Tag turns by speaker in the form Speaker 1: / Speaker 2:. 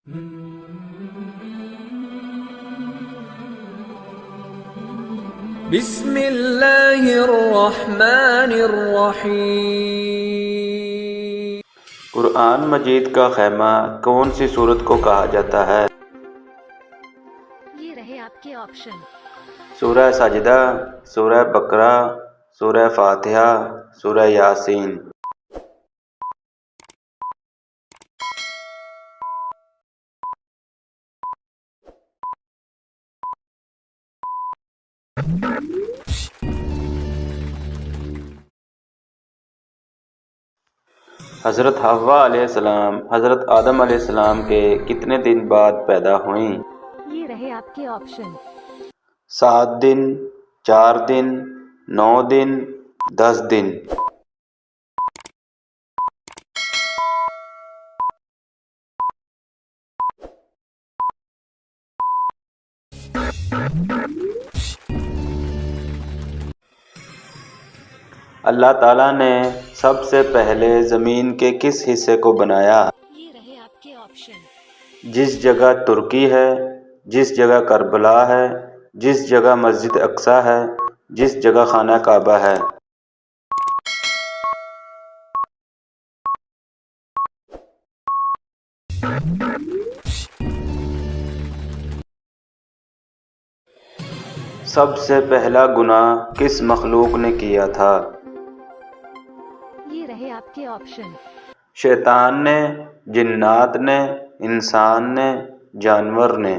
Speaker 1: بسم اللہ الرحمن الرحیم۔
Speaker 2: قرآن مجید کا خیمہ کون سی سورت کو کہا جاتا ہے؟
Speaker 3: یہ رہے آپ کے آپشن:
Speaker 2: سورہ سجدہ، سورہ بقرہ، سورہ فاتحہ، سورہ یاسین۔ حضرت حوا علیہ السلام حضرت آدم علیہ السلام کے کتنے دن بعد پیدا ہوئیں؟
Speaker 3: یہ رہے آپ کے آپشن:
Speaker 2: 7 دن، 4 دن، 9 دن، 10 دن۔ اللہ تعالیٰ نے سب سے پہلے زمین کے کس حصے کو بنایا؟
Speaker 3: یہ رہے آپ کے آپشن:
Speaker 2: جس جگہ ترکی ہے، جس جگہ کربلا ہے، جس جگہ مسجد اقصی ہے، جس جگہ خانہ کعبہ ہے۔ سب سے پہلا گناہ کس مخلوق نے کیا تھا؟
Speaker 3: یہ رہے آپ کے آپشن:
Speaker 2: شیطان نے، جنات نے، انسان نے، جانور نے۔